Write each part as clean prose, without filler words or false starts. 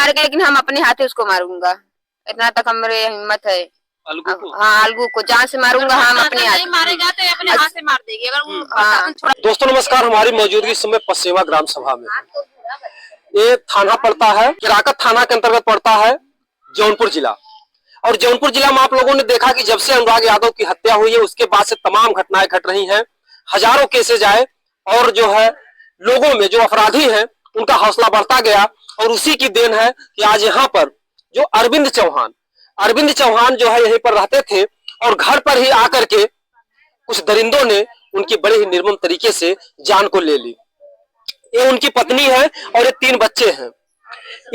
मारेगा लेकिन हम अपने हाथे उसको मारूंगा, इतना तक हमारे हिम्मत है। अलगू को? हाँ, अलगू को जान से मारूंगा हम अपने हाथ। नहीं मारेगा तो अपने हाथ से मार देगी अगर वो हाँ। दोस्तों नमस्कार, हमारी मौजूदगी इस समय पसेवा ग्राम सभा में है। ये थाना पड़ता है, चिराकत थाना के अंतर्गत पड़ता है, जौनपुर जिला। और जौनपुर जिला में आप लोगों ने देखा कि जब से अनुराग यादव की हत्या हुई है उसके बाद से तमाम घटनाएं घट रही हैं, हजारों केसेज आए और जो है लोगों में जो अपराधी हैं उनका हौसला बढ़ता गया। और उसी की देन है कि आज यहाँ पर जो अरविंद चौहान जो है यहीं पर रहते थे और घर पर ही आकर के कुछ दरिंदों ने उनकी बड़े ही निर्मम तरीके से जान को ले ली। ये उनकी पत्नी है और ये 3 बच्चे हैं।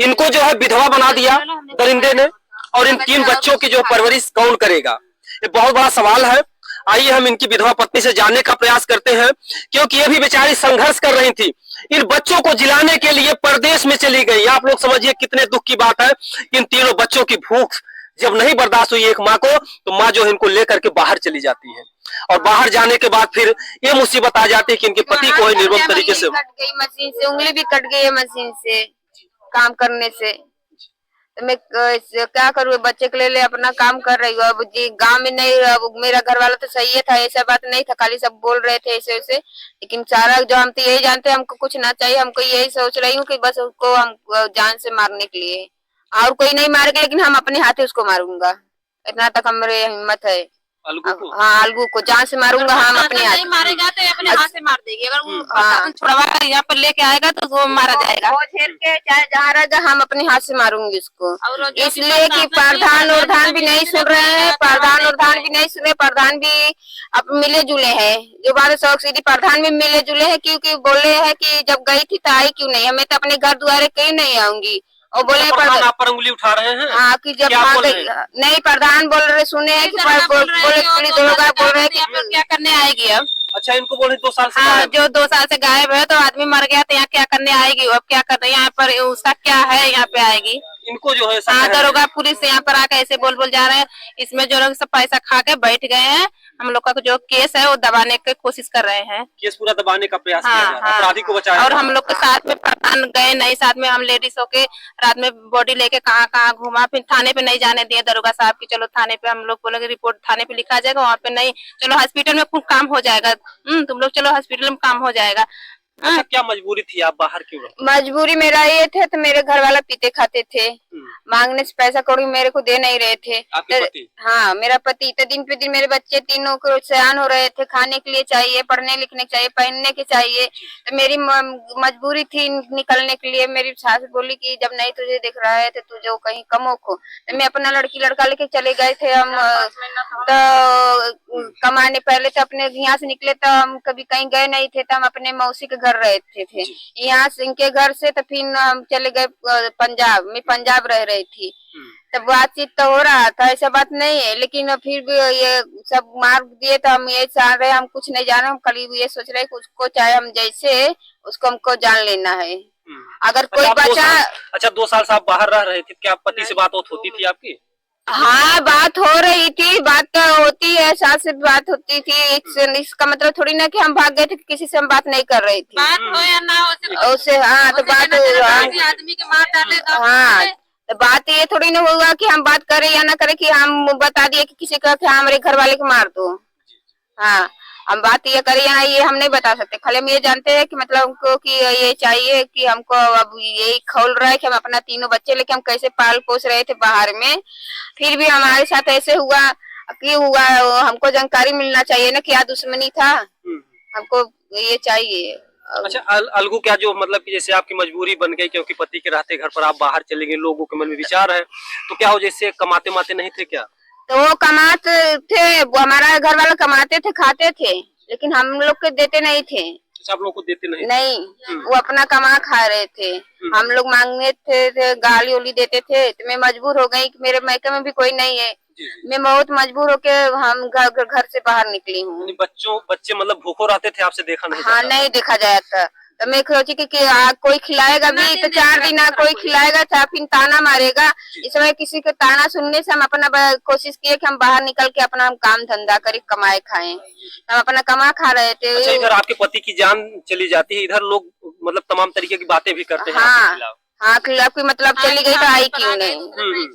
इनको जो है विधवा बना दिया दरिंदे ने, और इन 3 बच्चों की जो परवरिश कौन करेगा, ये बहुत बड़ा सवाल है। आइए हम इनकी विधवा पत्नी से जानने का प्रयास करते हैं, क्योंकि ये भी बेचारी संघर्ष कर रही थी। इन बच्चों को जिलाने के लिए परदेश में चली गई। आप लोग समझिए कितने दुख की बात है। इन तीनों बच्चों की भूख जब नहीं बर्दाश्त हुई एक माँ को, तो माँ जो है इनको लेकर के बाहर चली जाती है। और बाहर जाने के बाद फिर ये मुसीबत आ जाती है कि इनके पति को है निर्मम तरीके से कट गई मशीन से, उंगली भी कट गई है मशीन से काम करने से। तो मैं क्या करूँ, बच्चे के लिए अपना काम कर रही हूँ। अब जी गांव में नहीं, अब मेरा घर वाला तो सही था, ऐसा बात नहीं था, खाली सब बोल रहे थे ऐसे ऐसे। लेकिन सारा जो हम तो यही जानते हैं, हमको कुछ ना चाहिए। हमको यही सोच रही हूँ कि बस उसको हम जान से मारने के लिए, और कोई नहीं मारेगा लेकिन हम अपने हाथे उसको मारूंगा, इतना तक हमारे हिम्मत है। अलगू को? हाँ, अलगू को जान से मारूंगा हम अपने हाथ। नहीं मारेगा तो अपने हाथ से मार देगी अगर वो छुड़वा यहाँ पर लेके आएगा तो वो मारा जाएगा। वो छेड़ के चाहे जहाँ रहेगा हम अपने हाथ से मारूंगे उसको। इसलिए कि प्रधान उर्धान भी नहीं सुन रहे हैं, प्रधान भी अब मिले जुले हैं। जो बात शौक सीधी प्रधान भी मिले जुले हैं, क्योंकि बोले हैं कि जब गई थी तो आई क्यों नहीं, हमें तो अपने घर द्वारे कहीं नहीं आऊंगी। और बोले आप पर उंगली उठा रहे हैं? हाँ, कि जब नहीं, प्रधान बोल रहे सुने हैं कि बोले पुलिस बोल रहे कि क्या करने आएगी अब। अच्छा, इनको बोले 2 साल से हाँ, जो 2 साल से गायब है तो आदमी मर गया तो यहाँ क्या करने आएगी, अब क्या कर रही है यहाँ पर, उसका क्या है यहाँ पे आएगी। इनको जो है दरोगा पुलिस यहाँ पर आकर ऐसे बोल जा रहे हैं। इसमें जो लोग सब पैसा खा के बैठ गए हैं, हम लोग का जो केस है वो दबाने की कोशिश कर रहे हैं। केस पूरा दबाने का प्रयास किया जा रहा है, अपराधी को बचाया। और हम लोग के साथ में प्रधान गए नहीं, साथ में हम लेडीज होके रात में बॉडी लेके कहाँ घूमा, फिर थाने पे नहीं जाने दिए दरोगा साहब की। चलो थाने पे, हम लोग बोलेंगे रिपोर्ट थाने पे लिखा जाएगा, वहाँ पे नहीं, चलो हॉस्पिटल में कुछ काम हो जाएगा। तुम लोग चलो हॉस्पिटल में काम हो जाएगा। अच्छा, क्या मजबूरी थी, आप बाहर क्यों रहे? मजबूरी मेरा ये थे, तो मेरे घर वाला पीते खाते थे, मांगने से पैसा कौड़ी मेरे को दे नहीं रहे थे। पति? हाँ, मेरा पति। तो दिन पे दिन मेरे बच्चे तीनों को सयान हो रहे थे, खाने के लिए चाहिए, पढ़ने लिखने के चाहिए, पहनने के चाहिए। तो मेरी मजबूरी थी निकलने के लिए। मेरी सास बोली कि जब नहीं तुझे दिख रहा है तो तू जो कहीं कमो खो। तो मैं अपना लड़की लड़का लेके चले गए थे हम, तो कमाने। पहले तो अपने यहाँ से निकले तो हम कभी कहीं गए नहीं थे, तो हम अपने मौसी के घर रहते थे। यहाँ से इनके घर से तो फिर हम चले गए पंजाब में, पंजाब रह रही थी। तब बातचीत तो हो रहा था, ऐसा बात नहीं है, लेकिन फिर भी ये सब मार दिए। तो हम ये चाह रहे, हम कुछ नहीं जाने, हम खाली ये सोच रहे कि उसको चाहे हम जैसे उसको हमको जान लेना है। अगर कोई बचा। अच्छा, 2 साल से आप बाहर रह रहे थे, क्या पति से बात होती थी आपकी? हाँ, बात हो रही थी, बात तो होती है, सास से बात होती थी। इसका मतलब थोड़ी ना कि हम भाग गए थे, किसी से हम बात नहीं कर रही थी। बात हो या ना हो उससे, हाँ, तो बात आदमी के मार डाले। हाँ, तो बात ये थोड़ी ना होगा कि हम बात करें या ना करें कि हम बता दिए कि किसी का हमारे घर वाले को मार दो। हाँ, हम बात ये करें या ये हम नहीं बता सकते। खाली हम ये जानते हैं कि मतलब हमको कि ये चाहिए कि हमको अब यही खोल रहा है कि हम अपना तीनों बच्चे लेके हम कैसे पाल पोस रहे थे बाहर में, फिर भी हमारे साथ ऐसे हुआ कि हुआ। हमको जानकारी मिलना चाहिए ना, क्या दुश्मनी था, हमको ये चाहिए। अच्छा, अलगू क्या जो मतलब कि जैसे आपकी मजबूरी बन गई क्योंकि पति के रहते घर पर आप बाहर चले गए, लोगों के मन में विचार है, तो क्या हो जैसे कमाते माते नहीं थे क्या? तो वो कमाते थे, वो हमारा घर वाला कमाते थे, खाते थे, लेकिन हम लोग को देते नहीं थे। आप लोग को देते नहीं, वो अपना कमा खा रहे थे। हम लोग मांगने थे, गाली उली देते थे। तो मैं मजबूर हो गई कि मेरे मायके में भी कोई नहीं है। मैं बहुत मजबूर होके हम घर से बाहर निकली हूँ। बच्चे मतलब भूखों रहते थे, आपसे देखा नहीं? हाँ, नहीं देखा जाता। तो मैं सोची कि कोई खिलाएगा भी तो 4 दिन कोई खिलाएगा था, फिर ताना मारेगा। इस समय किसी के ताना सुनने से हम अपना कोशिश किए कि हम बाहर निकल के अपना काम धंधा करें, कमाए खाएं। हम अपना कमा खा रहे थे। अच्छा, इधर आपके पति की जान चली जाती है, इधर लोग मतलब तमाम तरीके की बातें भी करते हैं। हाँ खिलाफ की मतलब चली गई तो आई क्यों नहीं,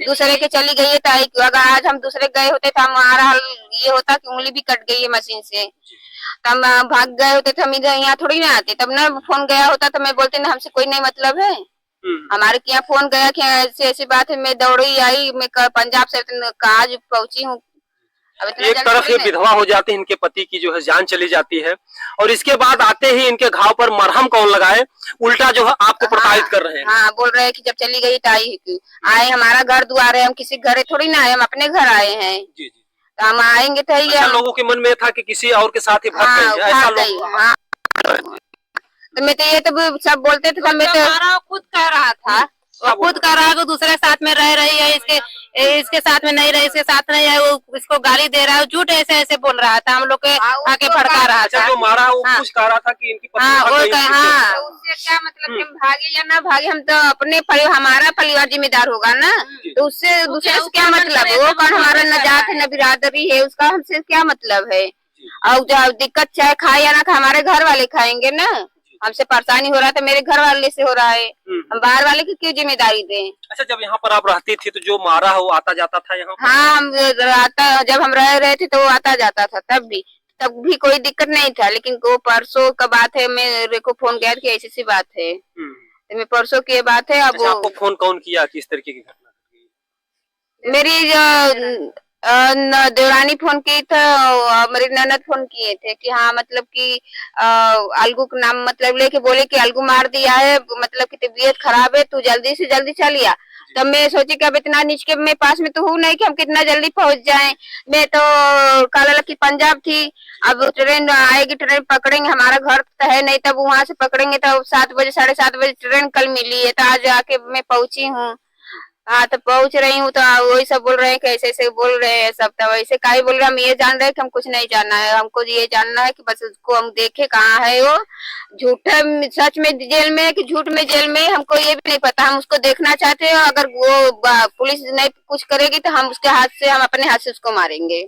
दूसरे के चली गई है तो आई क्यों। अगर आज हम दूसरे गए होते तो हमारा हाल ये होता कि उंगली भी कट गई है मशीन से, तो हम भाग गए होते तो हम इधर यहाँ थोड़ी ना आते। तब ना फोन गया होता तो मैं बोलते ना हमसे कोई नहीं मतलब है। हमारे यहाँ फोन गया कि ऐसी ऐसी बात है, मैं दौड़ी आई, मैं पंजाब से आज पहुंची हूँ। एक तरफ ये विधवा हो जाती है, इनके पति की जो है जान चली जाती है, और इसके बाद आते ही इनके घाव पर मरहम कौन लगाए, उल्टा जो है आपको प्रताड़ित कर रहे हैं। हाँ बोल रहे हैं कि जब चली गई तो आई क्यों। आए हमारा घर द्वार है, हम किसी घर थोड़ी ना आए, हम अपने घर आए हैं। जी जी। तो हम आएंगे तो अच्छा, लोगों के मन में था कि किसी और के साथ ही भाग गई, ऐसा लोग। तो मैं तो ये तो सब बोलते थे, मैं तो खुद कह रहा था, वो खुद कह रहा है कि दूसरे साथ में रह रही है, इसके साथ में नहीं रही, इसके साथ नहीं है, वो इसको गाली दे रहा है, झूठ ऐसे ऐसे बोल रहा था, हम लोग के आके भड़का रहा था। जो मारा वो कुछ कह रहा था कि इनकी उससे क्या मतलब कि हम भागे या ना भागे, हम तो अपने हमारा परिवार जिम्मेदार होगा ना, तो उससे दूसरे से क्या मतलब है। वो कौन हमारा न जात है न बिरादरी है, उसका हमसे क्या मतलब है। और जब दिक्कत चाहे खाए या ना खाए, हमारे घर वाले खाएंगे ना। हमसे परेशानी हो रहा था मेरे घर वाले से हो रहा है, हम बाहर वाले की क्यों जिम्मेदारी दें। अच्छा, जब यहाँ पर आप रहती थी तो जो मारा है वो आता जाता था यहाँ? हाँ हम जब हम रह रहे थे तो वो आता जाता था, तब भी कोई दिक्कत नहीं था। लेकिन वो परसों का बात है, मेरे को फोन किया कि ऐसी सी बात है, तो मैं परसों की बात है। अब अच्छा, आपको फोन कौन किया, किस तरीके की घटना? मेरी देवरानी फोन की था, मेरी ननद फोन किए थे कि हाँ मतलब कि अलगू का नाम मतलब लेके बोले कि अलगू मार दिया है, मतलब कि तबीयत खराब है, तू जल्दी से जल्दी चलिया। तब मैं सोची कि अब इतना नीच के मैं पास में तो हूँ नहीं कि हम कितना जल्दी पहुंच जाएं। मैं तो काला की पंजाब थी, अब ट्रेन आएगी, ट्रेन पकड़ेंगे, हमारा घर तो है नहीं, तब वहां से पकड़ेंगे। तब 7 बजे 7:30 बजे ट्रेन कल मिली है, तो आज आके मैं पहुंची हूँ। हाँ तो पहुंच रही हूँ, तो वही सब बोल रहे हैं कि ऐसे ऐसे बोल रहे हैं सब। तो वैसे का ही बोल रहे हैं, हम ये जान रहे हैं कि हम कुछ नहीं जानना है, हमको ये जानना है कि बस उसको हम देखे कहाँ है वो, झूठा सच में जेल में है कि झूठ में जेल में, हमको ये भी नहीं पता। हम उसको देखना चाहते हैं, अगर वो पुलिस नहीं कुछ करेगी तो हम उसके हाथ से, हम अपने हाथ से उसको मारेंगे।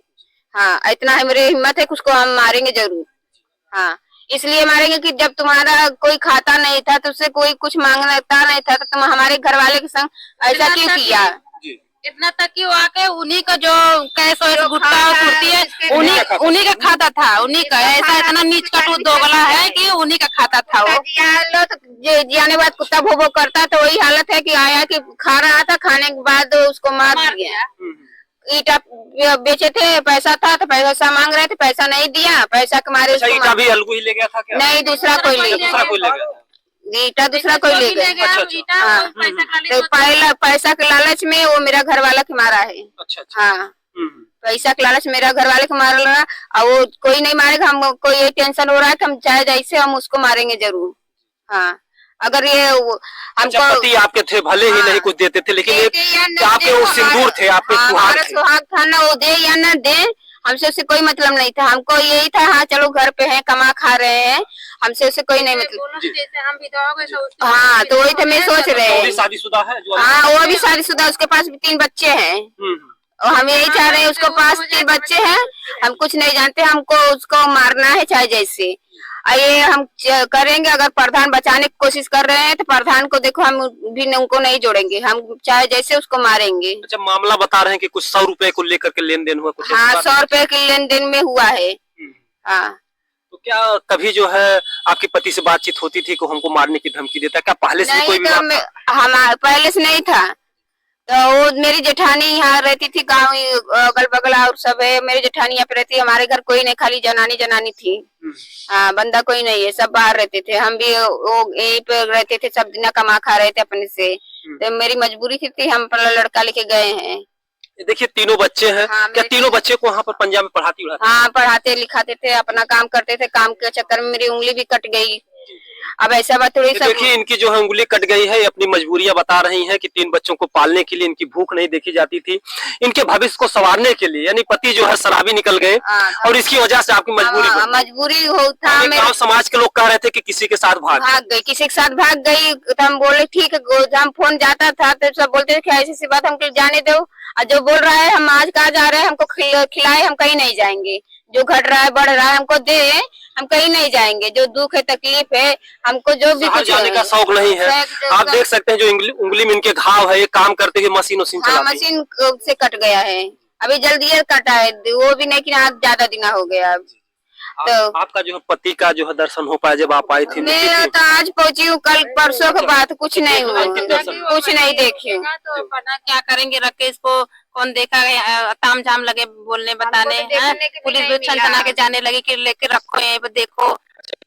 हाँ इतना है मेरी हिम्मत है कि उसको हम मारेंगे जरूर। हाँ इसलिए मारेंगे कि जब तुम्हारा कोई खाता नहीं था, तुझसे कोई कुछ मांगता नहीं था, तो तुम हमारे घर वाले के संग ऐसा क्यों किया। इतना तक कि वो आके उन्हीं का जो कैश वैश गुटका और कुर्ती है उन्हीं का खाता था, उन्हीं का। ऐसा इतना नीच कटू दोगला है कि उन्हीं का खाता था वो। जियाने बाद कुत्ता भो भो करता, तो वही हालत है कि आया कि खा रहा था, खाने के बाद उसको मार दिया। ईटा बेचे थे, पैसा था तो पैसा मांग रहे थे, पैसा नहीं दिया, पैसा के मारे ईटा भी अलगू ही ले गया था क्या? नहीं, दूसरा कोई ले गया, ईटा दूसरा कोई ले गया। हाँ तो पहला पैसा के लालच में वो मेरा घर वाला के मारा है। हाँ पैसा के लालच मेरा घर वाले को मार रहा, और वो कोई नहीं मारेगा, हमको ये टेंशन हो रहा है कि हम चाहे जैसे हम उसको मारेंगे जरूर। हाँ अगर ये हमको पति आपके थे, भले ही नहीं कुछ देते थे, लेकिन आपके वो सिंदूर थे, आपके सुहाग था ना, वो दे या ना दे, हमसे उससे कोई मतलब नहीं था। हमको यही था हाँ चलो घर पे हैं, कमा खा रहे हैं, हमसे उससे कोई नहीं मतलब। हाँ तो वही तो मैं सोच रहे हैं। शादीशुदा है? हाँ वो भी शादीशुदा, उसके पास भी 3 बच्चे हैं, और हम यही चाह रहे हैं, उसके पास 3 बच्चे हैं। हम कुछ नहीं जानते, हमको उसको मारना है चाहे जैसे। ये हम करेंगे, अगर प्रधान बचाने की कोशिश कर रहे हैं तो प्रधान को देखो, हम भी उनको नहीं जोड़ेंगे, हम चाहे जैसे उसको मारेंगे। अच्छा, मामला बता रहे हैं कि कुछ 100 रुपए को लेकर के लेन देन हुआ कुछ? हाँ 100 रुपए के लेन देन में हुआ है। हाँ तो क्या कभी जो है आपके पति से बातचीत होती थी कि हमको मारने की धमकी देता? क्या पहले से कोई हमारे पहले से नहीं था। तो वो मेरी जेठानी यहाँ रहती थी, गाँव अगल बगल और सब है, मेरी जेठानी यहाँ पे रहती है। हमारे घर कोई नहीं, खाली जनानी थी। हाँ बंदा कोई नहीं है, सब बाहर रहते थे, हम भी वो यहीं पे रहते थे, सब दिन कमा खा रहे थे अपने से। तो मेरी मजबूरी थी, हम अपना लड़का लेके गए हैं। देखिए 3 बच्चे हैं। हाँ, क्या 3 बच्चे को वहाँ पर पंजाब में पढ़ाती? हाँ पढ़ाते लिखाते थे, अपना काम करते थे, काम के चक्कर में मेरी उंगली भी कट गई। अब ऐसा बात थोड़ी। देखिए इनकी जो है उंगली कट गई है, अपनी मजबूरियां बता रही हैं कि 3 बच्चों को पालने के लिए इनकी भूख नहीं देखी जाती थी, इनके भविष्य को संवारने के लिए, यानी पति जो है शराबी निकल गए और इसकी वजह से आपकी मजबूरी हो था। गाँव समाज के लोग कह रहे थे कि किसी के साथ भाग गई, किसी के साथ भाग गई। तो हम बोले ठीक है, हम फोन जाता था तो सब बोलते थे ऐसी सी बात, हमको जाने दो। और जो बोल रहा है हम आज कहाँ जा रहे हैं, हमको खिलाए, हम कहीं नहीं जाएंगे, जो घट रहा है बढ़ रहा है हमको दे, हम कहीं नहीं जाएंगे। जो दुख है तकलीफ है हमको जो भी बाहर कुछ जाने का शौक नहीं है। आप देख सकते हैं जो उंगली में इनके घाव है, ये काम करते हुए मशीन हाँ चलाते हैं। मशीन से कट गया है, अभी जल्दी कटा है, वो भी नहीं कि आज ज्यादा दिन हो गया। तो आपका जो है पति का जो है दर्शन हो पाया जब आप आई थी? मैं तो आज पहुंची हूँ, कल परसों के बाद कुछ नहीं हुआ, कुछ नहीं देखी हूँ। तो पता क्या करेंगे, रख के इसको कौन देखा, ताम झाम लगे बोलने बताने हैं। पुलिस भी छन छना के जाने लगी कि लेके रखो यहीं पे देखो,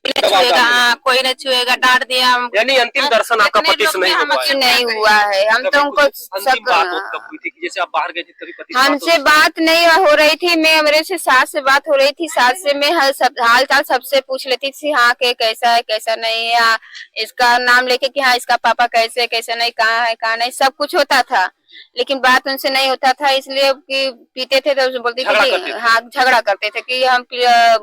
छुएगा, हाँ कोई न छुएगा, डांट दिया। यानी अंतिम दर्शन आपका पति से नहीं हो पाया? नहीं हुआ है, हम तो उनको अंतिम बात कब हुई थी कि जैसे आप बाहर गए थे कभी पति हमसे बात नहीं हो रही थी, मैं मेरे से सास से बात हो रही थी, सास से मैं हाल चाल सबसे पूछ लेती थी, हाँ के कैसा है कैसा नहीं है, हाँ इसका नाम लेके कि हाँ इसका पापा कैसे है कैसा नहीं, कहाँ है कहाँ नहीं, सब कुछ होता था। लेकिन बात उनसे नहीं होता था, इसलिए कि पीते थे तो बोलते थे कि हाँ झगड़ा करते थे कि हम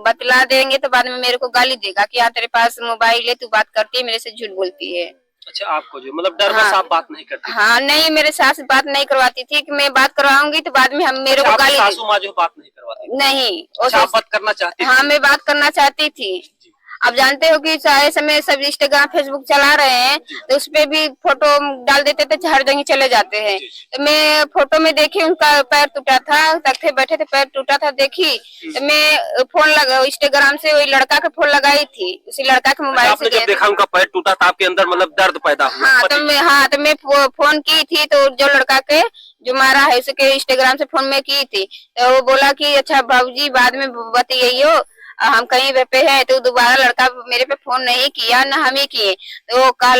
बतला देंगे तो बाद में मेरे को गाली देगा कि हाँ तेरे पास मोबाइल है, तू बात करती है मेरे से, झूठ बोलती है। अच्छा, आपको जो मतलब डर बस आप बात नहीं करती? हाँ नहीं, मेरे सास बात नहीं करवाती थी कि मैं बात करवाऊंगी तो बाद में हम मेरे को गाली। सासू माँ जो बात नहीं करवाती? नहीं, आप बात करना चाहती? हाँ मैं बात करना चाहती थी। अब जानते हो कि चाहे समय सब इंस्टाग्राम फेसबुक चला रहे हैं तो उसपे भी फोटो डाल देते थे, हर जगह चले जाते हैं। तो मैं फोटो में देखी उनका पैर टूटा था, तख्ते बैठे थे, पैर टूटा था देखी, तो मैं फोन लगा इंस्टाग्राम से वही लड़का का फोन लगाई थी, उसी लड़का के मोबाइल से। जब देखा उनका पैर टूटा था आपके अंदर मतलब दर्द पैदा हुआ? हाँ तो मैं फोन की थी, तो जो लड़का के जो मारा है उसके इंस्टाग्राम से फोन में की थी, तो वो बोला कि अच्छा भाऊजी बाद में बताइए हम कहीं पे है। तो दोबारा लड़का मेरे पे फोन नहीं किया, न हम ही किए। तो कल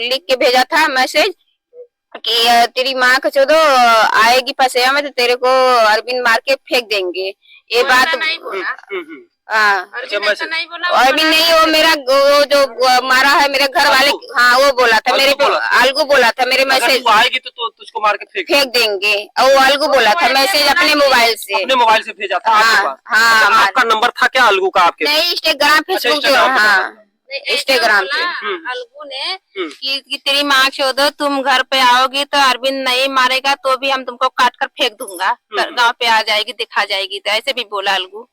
लिख के भेजा था मैसेज कि तेरी माँ का चोदो आएगी फसेया में तो तेरे को अरविंद मार के फेंक देंगे। ये बात हाँ अरविंद नहीं, वो मेरा वो जो मारा है मेरे घर वाले, हाँ वो बोला था मेरे पे, अलगू बोला था मेरे मैसेज आएगी तो तुझको मार के फेंक देंगे, और वो अलगू बोला था मैसेज अपने मोबाइल से भेजा था। हाँ आपका नंबर था क्या अलगू का आपके? नहीं, इंस्टाग्राम फेसबुक, हाँ इंस्टाग्राम पे अलगू ने कि तेरी माँ चोदो तुम घर पे आओगी तो अरविंद नहीं मारेगा तो भी हम तुमको काट कर फेंक दूंगा, गाँव पे आ जाएगी दिखा जाएगी, तो ऐसे भी बोला अलगू।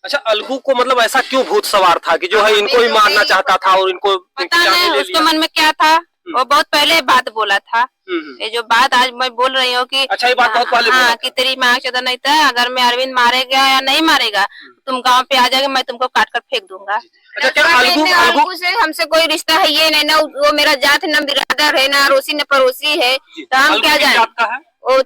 अच्छा, अलगू को मतलब ऐसा क्यों भूत सवार था कि जो है इनको ही मारना चाहता था और इनको पता नहीं उसके मन में क्या था, वो बहुत पहले बात बोला था। ये जो बात आज मैं बोल रही हूँ कि अच्छा ये बात बहुत पहले हाँ कि तेरी माँ चोदो नहीं था, अगर मैं अरविंद मारेगा या नहीं मारेगा तुम गांव पे आ जाएगा, मैं तुमको काट कर फेंक दूंगा। अच्छा, क्या अलगू से हमसे कोई रिश्ता है ये नहीं, ना वो मेरा जात न बिरादर है, ना अड़ोसी न पड़ोसी है, तो हम क्या जाने। वो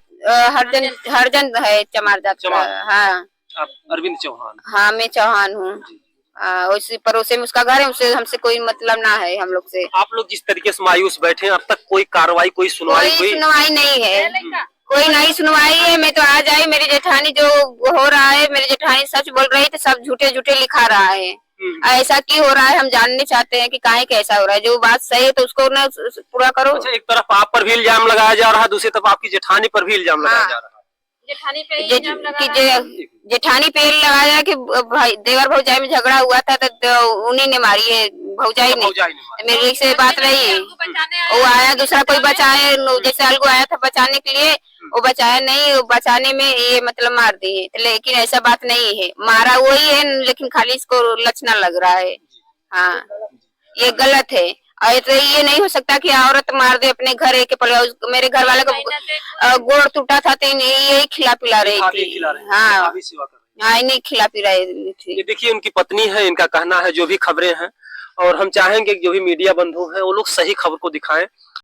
हरजन है, चमार जात का। हाँ आप अरविंद चौहान? हाँ मैं चौहान हूँ, उसी पड़ोसे में उसका घर है, उससे हमसे कोई मतलब ना है हम लोग से। आप लोग जिस तरीके से मायूस बैठे अब तक कोई कार्रवाई कोई सुनवाई नहीं है, कोई नहीं सुनवाई है। मैं तो आ जाए, मेरी जेठानी जो हो रहा है, मेरी जेठानी सच बोल रही थी, सब झूठे झूठे लिखा रहा है। ऐसा क्यों हो रहा है हम जानने चाहते हैं कि काहे कैसा हो रहा है, जो बात सही है तो उसको ना पूरा करो। अच्छा, एक तरफ आप पर भी इल्जाम लगाया जा रहा है, दूसरी तरफ आपकी जेठानी पर भी इल्जाम लगाया जा रहा है। जेठानी पे लगाया कि भाई देवर भौजाई में झगड़ा हुआ था तो उन्हीं ने मारी है, भौजाई ने। मेरी से बात रही, वो आया दूसरा कोई बचाए, जैसे अलगू आया था बचाने के लिए, वो बचाया नहीं, वो बचाने में ये मतलब मार दिए। लेकिन ऐसा बात नहीं है, मारा वही है, लेकिन खाली इसको लचना लग रहा है। हाँ ये गलत है, और तो ये नहीं हो सकता कि औरत मार दे अपने घर के पल। मेरे घर वाले का गोड़ टूटा था तो यही खिला पिला रही थी। हाँ नहीं खिला पिला रही थी। ये देखिए उनकी पत्नी है, इनका कहना है जो भी खबरें हैं, और हम चाहेंगे जो भी मीडिया बंधु हैं वो लोग सही खबर को दिखाएं।